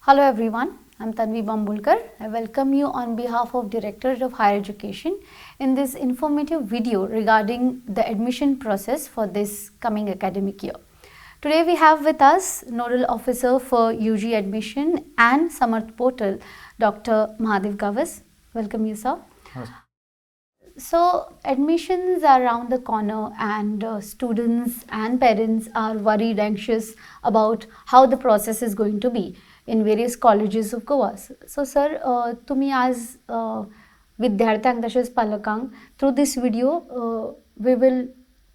Hello everyone, I'm Tanvi Bambulkar. I welcome you on behalf of Directorate of Higher Education in this informative video regarding the admission process for this coming academic year. Today we have with us Nodal Officer for UG Admission and Samarth Portal, Dr. Mahadev Gavas. Welcome you, sir. So admissions are around the corner and students and parents are worried, anxious about how the process is going to be in various colleges of Goa. So sir, तुम्ही आज विद्यार्थ्यांक तशेंच पालकांक through this video we will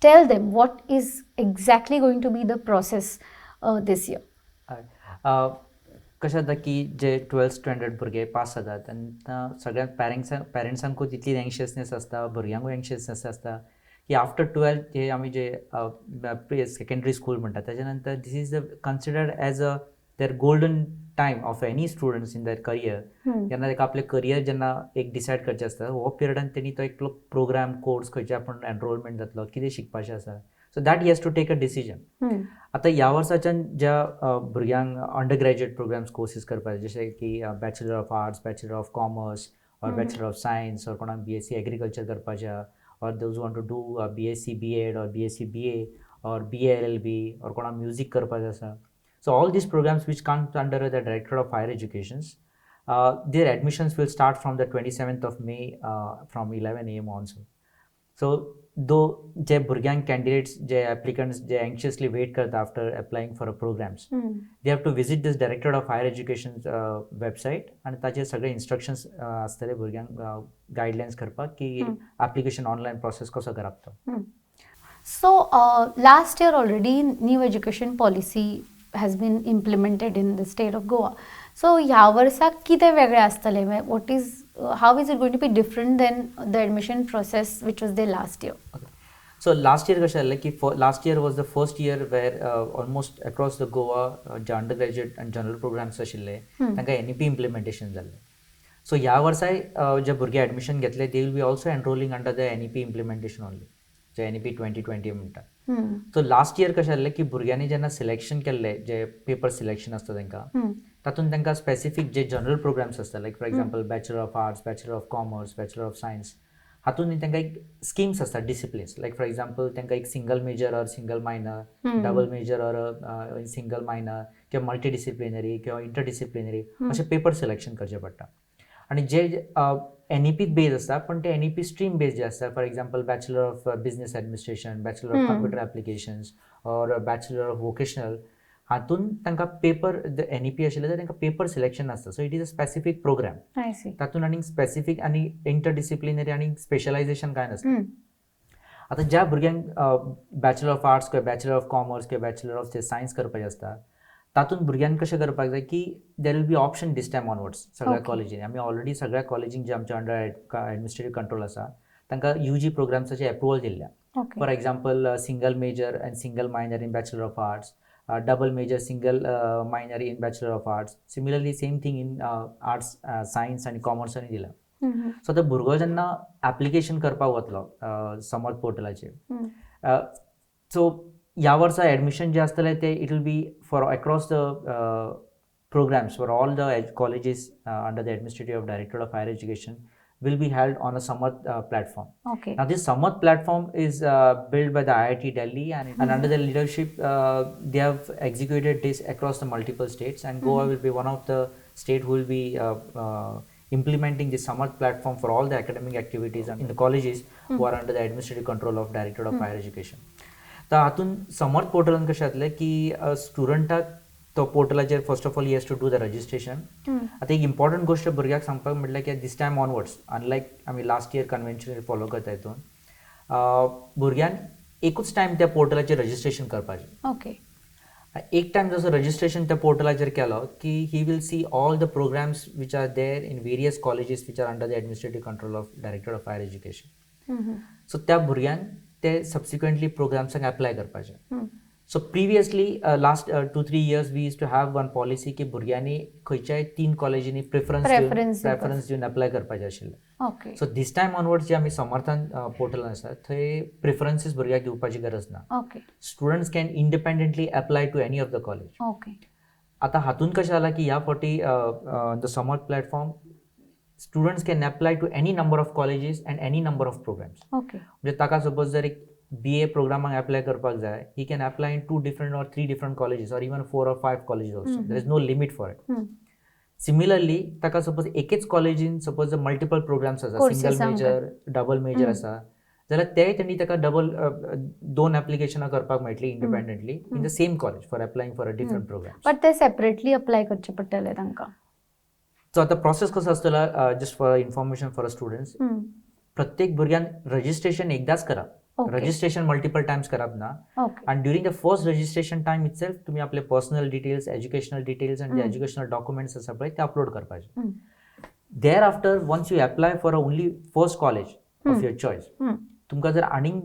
tell them what is exactly going to be the process this year. कशें जाता की जे 12th standard भुरगे पास जातात तेन्ना सगळ्यात पेरंट्सांकूय तितली एंशियसनेस आसता, भुरग्यांकूय एंशियसनेस आसता की आफ्टर 12th जे आमी जे सेकंडरी स्कूल म्हणटा तेच्या नंतर this is considered as a their golden time of any students in their career. जेन्ना ताका आपलें करियर जेन्ना एक डिसायड करचें आसता हो पिरियडान तेणी तो एकलो प्रोग्राम कोर्स खंयचे आपूण एनरोलमेंट जातलो कितें शिकपाचें आसा. So that he has to take a decision. आतां ह्या वर्साच्यान ज्या भुरग्यांक अंडर ग्रॅज्युएट प्रोग्राम्स कोर्सीस करपाचे जशे की bachelor of arts, bachelor of commerce or bachelor of science or कोणाक BSc एग्रीकल्चर करपाचें or those want to do BSc BEd or BSc BA or BA LLB or कोणाक music करपाचें आसा. So all these programs which come under the Directorate of Higher Education, their admissions will start from the 27th of May from 11 AM also. So though जे भुरग्यांक candidates, जे applicants, जे anxiously wait करता after applying for a programs, they have to visit this Directorate of Higher Education website and ताचे सगळे instructions आसतले भुरग्यांक guidelines करपाक की application online process कसो करप तो. So last year already new education policy has been implemented in the state of Goa. So ह्या वर्साक कितें वेगळें आसतलें? What is how is it going to be different than the admission process which was there last year? Okay. So last year कशें जालें की last year was the first year where almost across the Goa J undergraduate and general programs आशिल्ले तांकां NEP implementation जाल्लें. So ह्या Versailles जे भुरगे admission घेतले they will be also enrolling under the NEP implementation only. J NEP 2020 म्हणटा. So last year कशें जाल्लें की भुरग्यांनी जेन्ना सिलेक्शन केल्लें जे पेपर सिलेक्शन आसता तांकां तातूंत तांकां स्पेसिफीक जे जनरल प्रोग्राम्स आसता like for example bachelor of arts, bachelor of commerce, bachelor of science हातूंत तांकां एक स्किम्स आसता डिसिप्लिन्स लायक फॉर एग्जांपल तांकां एक single major or single minor, double major or single minor किंवा मल्टी डिसिप्लिनरी किंवा interdisciplinary अशें paper selection करचें पडटा. आनी जे NEP बेज आसता पण ते NEP स्ट्रीम बेज जे आसता for example bachelor of business administration, bachelor of computer applications or bachelor of vocational हातूंत तांकां पेपर NEP आशिल्ले तर तांकां पेपर सिलेक्शन आसता. So it is a specific program. तातूंत आनी स्पेसिफीक आनी इंटर डिसिप्लिनरी आनी स्पेशलायझेशन कांय नासता. आतां ज्या भुरग्यांक बॅचलर ऑफ आर्ट्स किंवा बॅचलर ऑफ कॉमर्स किंवा बॅचलर ऑफ सायन्स करपाचें आसता तातूंत भुरग्यांक कशें करपाक जाय की there will be option this time onwards सगळ्या कॉलेजींनी. आमी ऑलरेडी सगळ्या कॉलेजींक जे आमचे अंडर एडमिनिस्ट्रेटीव कंट्रोल आसा तांकां UG प्रोग्राम्साचे एप्रुवल दिल्ल्या. For example single major and single minor in bachelor of arts, double major single minor in bachelor of arts, similarly same thing in arts, science and commerce ani dila. So the भुरगो जेन्ना application करपाक वतलो समर्थ पोर्टलाचेर सो ह्या वर्सा admission जे आसतलें ते it will be for across the programs for all the colleges under the administrative of directorate of higher education will be held on a Samarth platform. Okay. Now this Samarth platform is built by the IIT Delhi and under their leadership they have executed this across the multiple states and Goa will be one of the state who will be implementing the Samarth platform for all the academic activities in the colleges who are under the administrative control of Directorate of Higher Education. तर हातून समर्थ पोर्टलान कशें जातलें की स्टुडंटाक तो पोर्टलाचेर first of all he has to do the registration. आतां एक इम्पॉर्टंट गोश्ट भुरग्याक सांगपाक म्हटल्यार की दीस टायम ऑनवर्ड्स अनलायक आमी लास्ट इयर कन्वेन्शनली फॉलो करता हितून भुरग्यांक एकूच टायम त्या पोर्टलाचेर रजिस्ट्रेशन करपाचें. ओके. एक टायम जसो रजिस्ट्रेशन त्या पोर्टलाचेर केलो की he will see all the programs which are there in various colleges which are under the administrative control of directorate of higher education. So त्या भुरग्यांक ते सबसिक्वेंटली प्रोग्राम्सांक एप्लाय करपाचें. So previously last 2-3 years we used to have one policy की भुरग्यांनी खंयच्याय 3 कॉलेजींनी preference दिवन apply करपाचें आशिल्लें. Okay. सो दीस टायम ऑनवर्ड्स जे आमी समर्थन पोर्टलान आसा थंय प्रेफरन्सीस भुरग्याक दिवपाची गरज ना. Okay. Students can independently apply to any of the college. Okay. आता हातून कशें जाला की ह्या फावटी the Samarth platform students can apply to any number of colleges and any number of programs. Okay. म्हणजे ताका सपोज जर एक BA प्रोग्रामाक अप्लाय करपाक जाय, he can apply in 2 different or 3 different colleges or even 4 or 5 colleges also. There is no limit for it. Siमिलरली ताका suppose एकेच कॉलेजीन suppose multiple programmes आसा, सिंगल मेजर, डबल मेजर आसा, जाल्यार तेय तेणी ताका डबल 2 एप्लिकेशनां करपाक मेळटली independently in the same college for applying for a different program. But ते सेपरेटली अप्लाय करचे पडटले तांकां. सो आता प्रोसेस कसो आसतलो, just for information for students, प्रत्येक भुरग्यान रजिस्ट्रेशन एकदाच करप. रजिस्ट्रेशन मल्टिपल टाइम्स करप ना. आणि during the first registration time itself तुम्ही आपले पर्सनल डिटेल्स, एज्युकेशनल डिटेल्स आणि जे एज्युकेशनल डॉक्युमेंट्स आसा पळय ते अपलोड करपाचे. Thereafter once you apply for only first college of your choice, तुमकां जर आनीक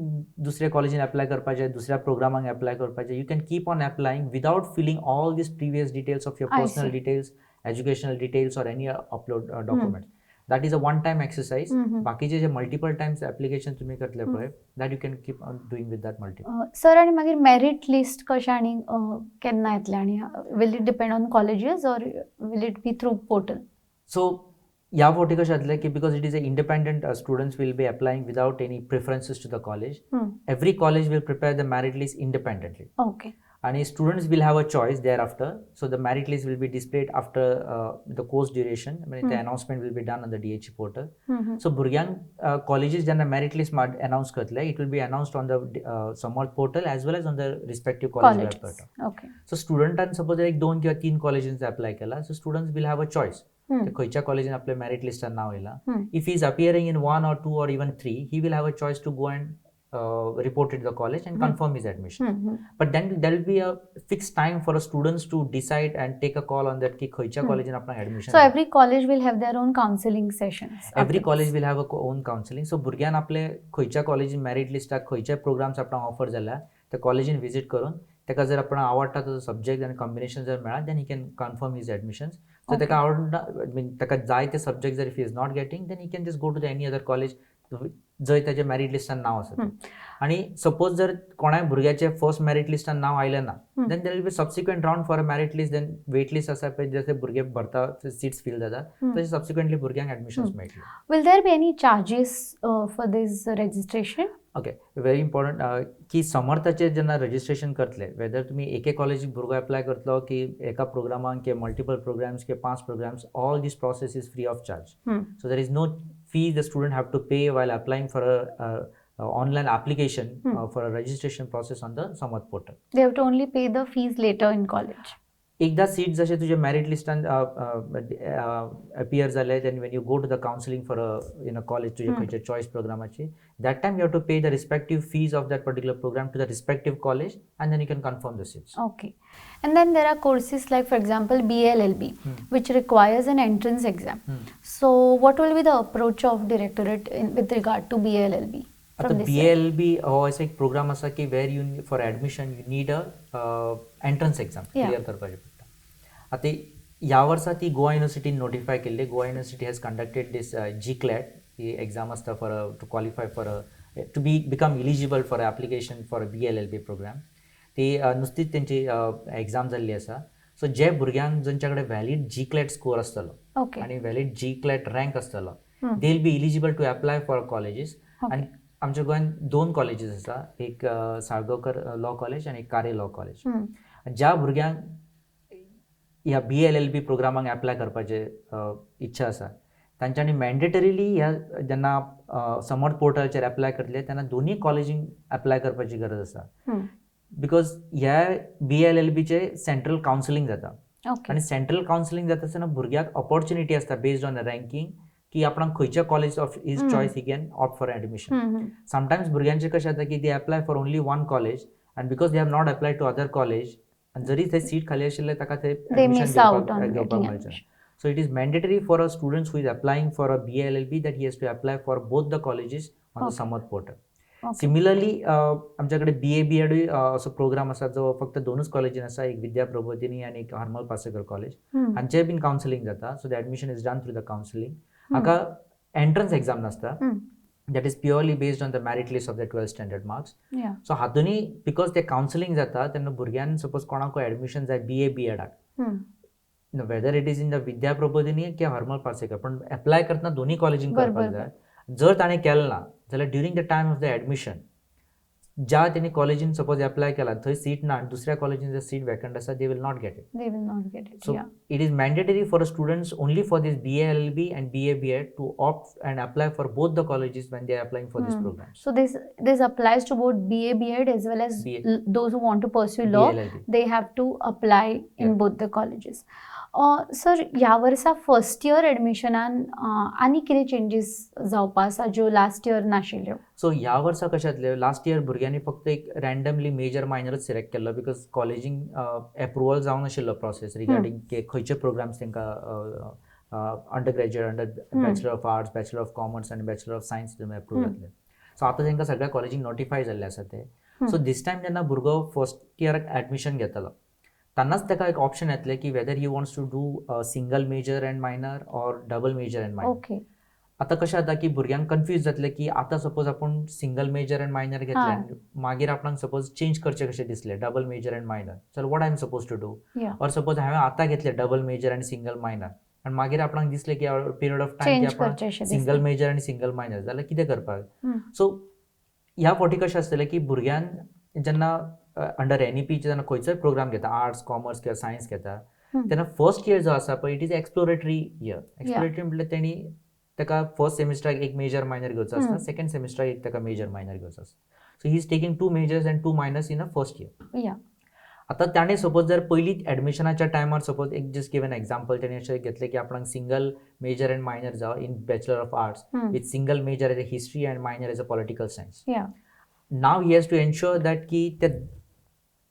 दुसऱ्या कॉलेजीन अप्लाय करपाचें, दुसऱ्या प्रोग्रामाक अप्लाय करपाचें, you can keep on applying without filling all these previous details of your personal details, educational details or any upload documents. That is a one time exercise. बाकीचे जे मल्टिपल टाइम्स एप्लिकेशन तुम्ही करतले पळय, that you can keep on doing with that multiple. Sir, आणि मागीर merit list कशें आनी केन्ना येतलें, आनी will it depend on colleges or will it be through portal? So ह्या फावटी कशें जातलें की because it is a independent, students will be applying without any preferences to the college. Every college will prepare the merit list independently. Okay. And students will have a choice thereafter. So the merit list will be displayed after the course duration. I mean, the announcement will be done on the DHE portal. So Burgyang colleges jenna merit list announce kartle, it will be announced on the Samarth portal as well as on the respective college website. Okay. So student and suppose एक 2 किंवा 3 colleges apply केला, so students will have a choice. ते खंयच्या कॉलेजीन आपले merit लिस्टान नाव येयला. If he is appearing in 1 or 2 or even 3, he will have a choice to go and report it to the college and confirm his admission. But then there will be a fixed time for students to decide and take a call on that ki khaycha college in apna admission. So every college will have their own counseling sessions. Every college will have a own counseling. So भुरग्यान आपले खंयच्या कॉलेजीन merit लिस्टाक खंयचे programmes आपणाक offer जाला त्या कॉलेजीन visit करून ताका जर आपणाक आवडटा तो सब्जेक्ट आनी कॉम्बिनेशन जर मेळ्ळा then he can confirm his admissions. So ताका आवडटा, मीन ताका जाय ते सब्जेक्ट जर if he is not getting then he can just go to the any other college जंय ताच्या मेरिट लिस्टान नाव आसा. आणि सपोज जर कोणाय भुरग्याचे फर्स्ट मेरिट लिस्टान नाव आयलें ना, then there will be subsequent round for a merit list. Then wait list आसा पळय, जसे भुरगे भरता सीट्स फिल जाता तशें सबसिक्वेंटली भुरग्यांक एडमिशन्स मेळटले. Will there be any charges for this registration? Okay, very important की समर्थाचे जेन्ना रजिस्ट्रेशन करतले, वेदर तुमी एके कॉलेजीक भुरगो अप्लाय करतलो की एका प्रोग्रामाक की मल्टिपल प्रोग्राम्स की 5 programs, all this process is free of charge. So there is no fee the student have to pay while applying for a online application for a registration process on the Samarth portal. They have to only pay the fees later in college. एकदा seat जशे तुझे merit लिस्टान appear जाले, then when you go to the counseling for in a college तुझे खंयच्या choice प्रोग्रामाची, that time you have to pay the respective fees of that particular program to the respective college and then you can confirm the seats. Okay. And then there are courses like, for example, BLLB, which requires an entrance exam. So what will be the approach of directorate with regard to BLLB? आता BLLB हो असो एक program आसा की where you for admission you need a entrance exam clear करपाची पडटा. आता ह्या वर्सा ती गोवा युनिवर्सिटीन नोटिफाय केल्ली. Goa university has conducted these GCLET, ही एक्झाम आसता for to qualify for to become eligible for application for BLLB program. ती नुस्तीच तेंची एक्झाम जाल्ली आसा. सो जे भुरग्यांक जांच्या कडेन वॅलीड GCLET स्कोर आसतलो आनी वॅलीड GCLET रँक आसतलो, they will be eligible to apply for colleges. आनी आमच्या गोंयांत 2 कॉलेजीस आसा, एक साळगांवकर लॉ कॉलेज आनी एक कारे लॉ कॉलेज. ज्या भुरग्यांक ह्या BLLB प्रोग्रामाक अप्लाय करपाचे इच्छा आसा तांच्यांनी मॅन्डेटरीली ह्या जेन्ना समर्थ पोर्टलाचेर अप्लाय करतले तेन्ना दोनूय कॉलेजींक अप्लाय करपाची गरज आसा. बिकॉज ह्या BLLBचे सेंट्रल कावन्सिलींग जाता आनी सेंट्रल कावन्सिलींग जाता आसतना भुरग्याक ऑपॉर्च्युनिटी आसता बेस्ड ऑन रँकींग की आपणाक खंयच्या college of his choice he can opt for admission. Sometimes भुरग्यांचे कशें जाता की they apply for only one college and because they have not apply to other college आनी जरी थंय सीट खाली आशिल्ले ताका थंय एडमिशन घेवपाक मेळचें. So it is mandatory for a students who is applying for a BLLB that he has to apply for both the colleges on the Samarth portal. Similarly आमच्याकडे BA-BEd असो प्रोग्राम आसा जो फक्त 2च कॉलेजीन आसा, एक विद्या प्रबोधिनी आनी एक हरमल पासेकर कॉलेज. हांचेय बीन कावन्सिलींग जाता. So the admission is done through the counselling. हाका एंट्रन्स एक्झाम नासता, that is purely based on the merit list of the 12th standard marks. So हातूंनी बिकॉज ते कावन्सिलींग जाता तेन्ना भुरग्यांक सपोज कोणाक एडमिशन जाय BA-BEडाक, whether it is in the Vidya Prabodhini किंवा हरमल पार्सेकर, पण एप्लाय करतना दोन्ही कॉलेजींक करपाक जाय. जर ताणें केलें ना जाल्यार during the time of the admission ज्या तेणी कॉलेजीन सपोज एप्लाय केला थंय सीट ना आनी दुसऱ्या कॉलेजीन जर सीट वेकंट आसा they will not get it. So it is mandatory for students only for this BA LLB and BA B.Ed to opt and apply for both the colleges when they are applying for this program. So this applies to both BA B.Ed as well as those who want to pursue law. BLLB. They have to apply in both the colleges. Sir ह्या वर्सा first year एडमिशनान आनी कितें changes जावपा आसा ज्यो last year नाशिल्ल्यो? सो ह्या वर्सा कशें जातलें, लास्ट इयर भुरग्यांनी फक्त एक रँडमली मेजर मायनरच सिलेक्ट केल्लो बिकॉज कॉलेजींक एप्रुवल जावन नाशिल्लो प्रोसेस रिगार्डींग खंयचे प्रोग्राम्स तांकां under graduate, under bachelor of arts, bachelor of commerce आनी बॅचलर ऑफ सायन्स एप्रूव जातले. सो आतां तांकां सगळ्या कॉलेजींक नोटिफाय जाल्ले आसा ते. सो दीस टायम जेन्ना भुरगो फर्स्ट इयराक एडमिशन घेतलो तेन्नाच ताका एक ऑप्शन येतलें की whether he wants to do single major and minor or double major and minor. आतां कशें जाता की भुरग्यांक कन्फ्यूज जातलें की आतां सपोज आपूण सिंगल मेजर एंड मायनर घेतलें, मागीर आपणाक सपोज चेंज करचें कशें दिसलें double major and minor, so what I am suppose to do. Or suppose हांवें आतां घेतलें double major and single minor आनी मागीर आपणाक दिसलें की पिरियड ऑफ टायम की आपण सिंगल मेजर आनी सिंगल मायनर जाल्यार कितें करपाक. सो ह्या फावटी कशें आसतलें की भुरग्यान जेन्ना अंडर NEP जेन्ना खंयचोय प्रोग्राम घेता, आर्ट्स, कॉमर्स किंवा सायन्स घेता, तेन्ना फर्स्ट इयर जो आसा पळय it is exploratory year. Exploratory म्हटल्यार तेणी ताका फर्स्ट सेमिस्टराक एक मेजर मायनर घेवचो आसता, सेकंड सेमिस्टराक एक ताका मेजर मायनर घेवचो आसता. So he is taking 2 majors and 2 minors in a first year. आतां ताणें सपोज जर पयलीं एडमिशनाच्या टायमार सपोज एक जस्ट गिवन एग्जाम्पल तेणें अशें घेतलें की आपणाक सिंगल मेजर एंड मायनर जावं in bachelor of arts with single major as a history and minor as a political science. Now he has to ensure that की ते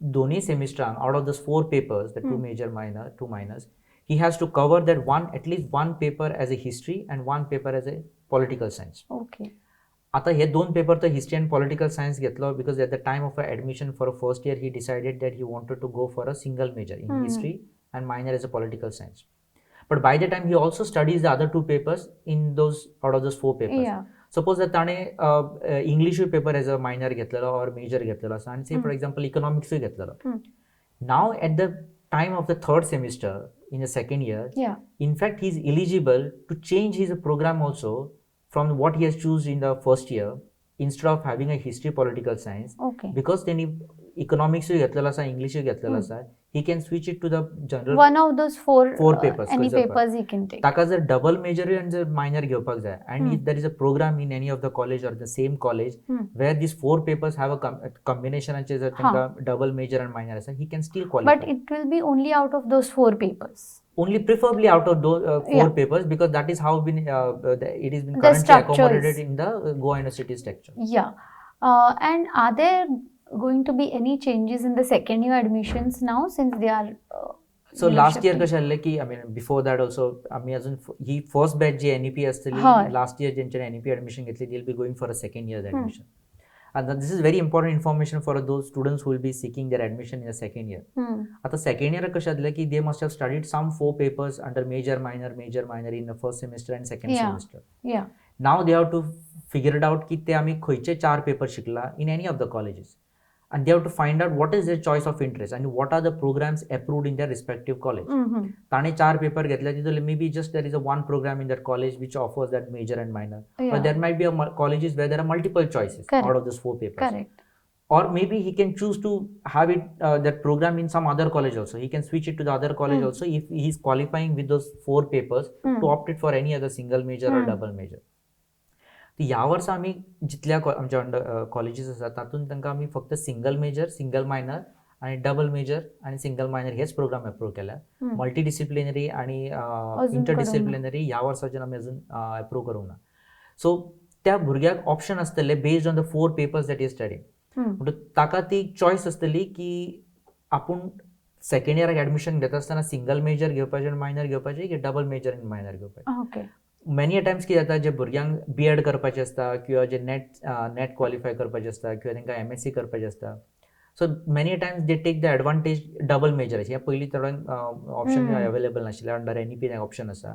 दोन्ही सेमिस्टरान आउट ऑफ दस 4 papers, the 2 major minor, 2 minors, he has to cover that at least one paper as a history and one paper as a political science. Okay. आता हे 2 paper तो history and political science घेतलो because at the time of admission for a first year he decided that he wanted to go for a single major in history and minor as a political science. But by the time he also studies the other 2 papers in those out of those 4 papers. Suppose that ताणें English paper as a minor घेतलेलो और major घेतलेलो आसा आनी से for example इकॉनॉमिक्सूय घेतलेलो. Now at the time of the third semester in the second year in fact he is eligible to change his program also from what he has choose in the first year instead of having a history political science. Because then economics घेतलेलो आसा, English घेतलेलो आसा, he can switch it to the general one of those 4 papers. Any papers he can take. ताका जर double major and जर minor घेवपाक जाय and if there is a program in any of the college or the same college where these 4 papers have a combination and जर तांकां double major and minor आसा, he can still qualify. But it will be only out of those 4 papers. Only preferably out of those 4 papers because that is how it is been currently accommodated in the Goa University structure. And are there going to be any changes in the second year admissions now since they are so last year कशें जाल्लें की I mean before that also आमी अजून ही first batch जी NEP आसतली last year जेंच्यानी NEP admission घेतली they will be going for a second year admission. And this is very important information for those students who will be seeking their admission in the second year. At the second year कशें जातलें की they must have studied some 4 papers under major minor in the first semester and second semester. Now they have to figure it out की ते आमी खंयचे 4 paper शिकला in any of the colleges. And they have to find out what is their choice of interest and what are the programs approved in their respective college. ताणे 4 paper घेतले तितूंतले maybe just there is a one program in that college which offers that major and minor. But there might be colleges where there are multiple choices out of those 4 papers. Or maybe he can choose to have it that program in some other college also. He can switch it to the other college also if he is qualifying with those 4 papers to opt it for any other single major or double major. ह्या वर्सा आमी जितल्या आमच्या under colleges आसा तातूंत तांकां आमी फक्त single major, single minor आनी double major आनी सिंगल मायनर हेच प्रोग्राम एप्रूव केल्या. मल्टीडिसिप्लिनरी आनी इंटरडिसिप्लिनरी ह्या वर्साच्यान आमी अजून एप्रूव करूंक ना. सो त्या भुरग्याक ऑप्शन आसतले based on the 4 papers that is study. म्हणटून ताका ती चॉयस आसतली की आपूण सेकंड इयराक एडमिशन घेता आसतना सिंगल मेजर घेवपाचें आनी मायनर घेवपाचें की डबल मेजर आनी मायनर घेवपाचें. मेनी टायम्स कितें जाता जे भुरग्यांक B.Ed करपाचें आसता किंवा जे नेट क्वॉलिफाय करपाचें आसता किंवा तांकां MSc करपाचें आसता, so many times they take the advantage double मेजराची. ह्या पयलीं थोड्यांक ऑप्शन अवेलेबल नाशिल्ले, अंडर NEP ऑप्शन आसा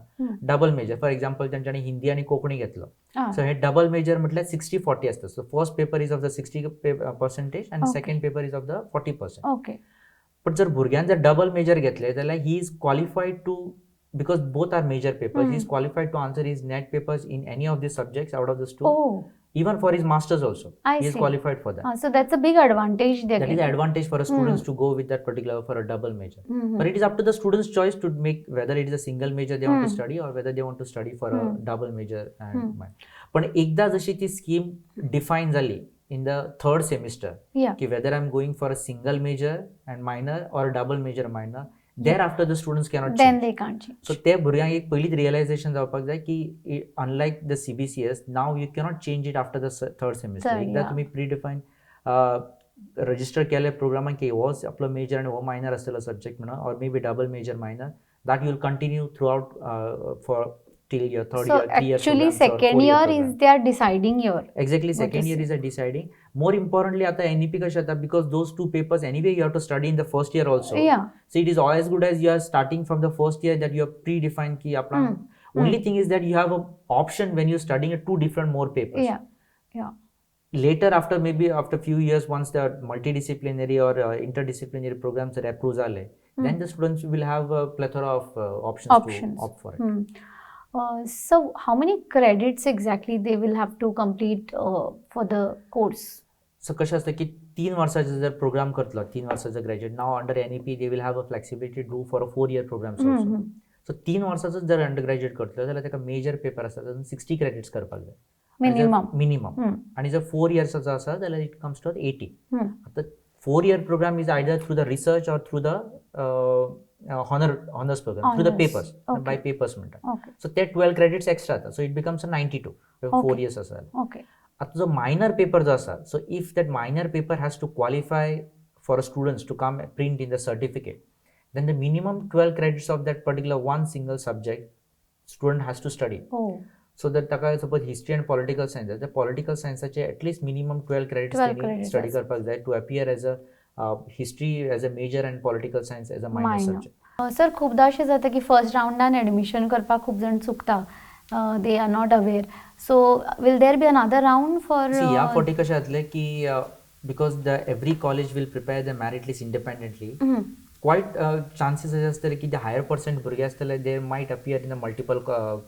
डबल मेजर. फॉर एक्झाम्पल तांच्यांनी हिंदी आनी कोंकणी घेतलो, सो हे डबल मेजर म्हटल्यार 60-40 आसता. So first paper is of the 60% and second paper is of the 40%. पण जर भुरग्यान जर डबल मेजर घेतले जाल्यार he is qualified to, because both are major papers, he is qualified to answer his net papers in any of the subjects out of the two. Even for his masters also, he is qualified for that. So that's a big advantage there. That is the advantage for students to go with that particular for a double major. But it is up to the student's choice to make whether it is a single major they want to study or whether they want to study for a double major and पण एकदा जशी ती scheme define झाली in the third semester, ki whether I'm going for a single major and minor or a double major minor, thereafter the students cannot change. Then they can't change. So त्या भुरग्यांक एक पहिलीच realisation जावपाक जाय की unlike the CBCS, now you cannot change it after the third semester. एकदा तुम्ही प्रीडिफाईन register केले प्रोग्रामान की हो आपलो मेजर आणि हो मायनर आसतलो सब्जेक्ट म्हणून or maybe double major minor, that you will continue throughout for till your third year, 3 years. Actually, second year is their deciding year. Exactly, second year is a deciding. More importantly, आता NEP कशा आता, because those two papers anyway you have to study in the first year also. Yeah. So it is as good as you are starting from the first year that you have predefined ki apna. Only thing is that you have an option when you're studying two different more papers. Yeah. Yeah. Later, maybe after few years, once the multidisciplinary or interdisciplinary programs are approved, then the students will have a plethora of options to opt for it. So how many credits exactly they will have to complete for the course? So कशें आसता की 3 वर्साचो जर programme करतलो 3 वर्साचो graduate, now under NEP they will have a flexibility to do for a 4-year programs also. So 3 वर्साचो जर under graduate करतलो जाल्यार तेका मेजर पेपर आसा तातूंत 60 क्रेडिट्स करपाक जाय मिनिमम. आणि जर 4 इयर्साचो आसा जाल्यार इट कम्स टू 80. आता 4-year program is either through the research or through the honors program, through the papers, by papers म्हणटा. So ते 12 credits extra आता, so it becomes a 92 4 years आसा. आता जो minor paper जो आसा, so if that minor paper has to qualify for students to come print in the certificate, then the minimum 12 credits of that particular one single subject student has to study. So that taka suppose history and political science, the political science at least minimum 12 credits study करपाक जाय to appear as a history as a major and political science as a minor subject. Sir, खूपदा अशें जाता की first राउंडान admission करपाक खूप जाण चुकता, they are not aware. So will there be another round for see या फावटी कशें जातलें की because the every college will prepare the merit list independently, quite chances अशें आसतले की the higher percent भुरगे आसतले they might appear in the multiple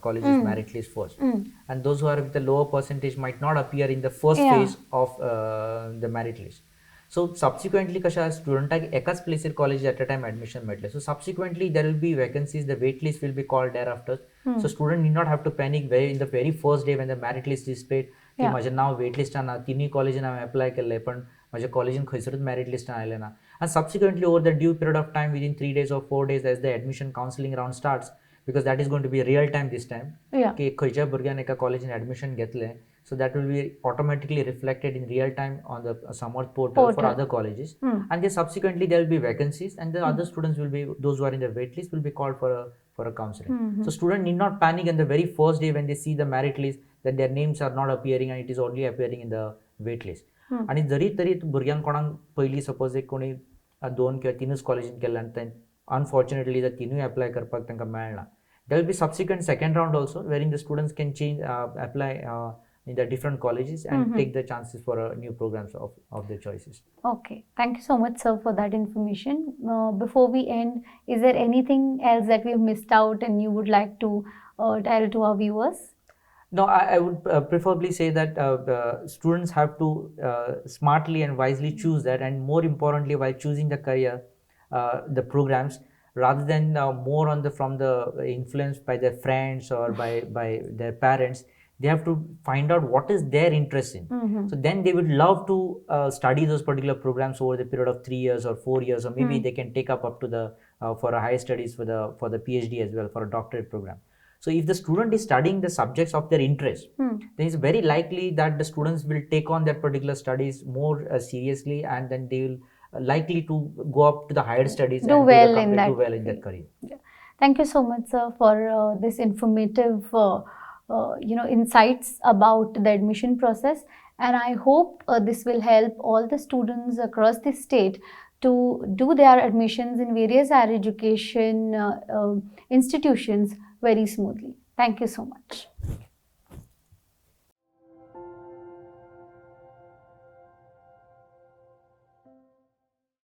colleges merit list first, and those who are with the lower percentage might not appear in the first phase of the merit list. So subsequently कशा स्टुडंटाक एकाच प्लेसीर college at a time admission मेळटलें. So subsequently there will be vacancies, the wait list will be called thereafter. So student need not have to panic in the very first day when the merit list is paid की म्हजें नांव wait लिस्टान ना, तिनूय कॉलेजीन हांवें apply केल्लें पण म्हज्या कॉलेजीन खंयसरूच मेरिट लिस्टान आयलें ना. आनी subsequently over the due period of time within 3 days or 4 days as the admission counselling round starts, because that is going to be real time this time, की खंयच्या भुरग्यान एका कॉलेजीन एडमिशन घेतलें, so that will be automatically reflected in real time on the Samarth portal for other colleges, and then subsequently there will be vacancies, and the other students will be, those who are in the wait list will be called for a counseling. So students need not panic in the very first day when they see the merit list that their names are not appearing and it is only appearing in the wait list. आणि जरी तरी भुरग्यांक कोणाक पयली suppose एक कोणी 2 किंवा 3 कॉलेजीन केल्ले आनी अनफॉर्च्युनेटली जर तिनूय एप्लाय करपाक तांकां मेळना, there will be subsequent second round also wherein the students can change apply in the different colleges and take the chances for new programs of their choices. Okay, thank you so much sir for that information. Before we end, is there anything else that we have missed out and you would like to tell to our viewers? No, I would preferably say that students have to smartly and wisely choose that, and more importantly while choosing the career, the programs, rather than more on from the influence by their friends or by their parents, they have to find out what is their interest in. So then they would love to study those particular programs over the period of 3 years or 4 years, or maybe they can take up to the for a higher studies for the PhD as well, for a doctorate program. So if the student is studying the subjects of their interest, then it's very likely that the students will take on that particular studies more seriously, and then they will likely to go up to the higher studies do and well in that career. Thank you so much sir for this informative insights about the admission process, and I hope this will help all the students across the state to do their admissions in various higher education institutions very smoothly. Thank you so much.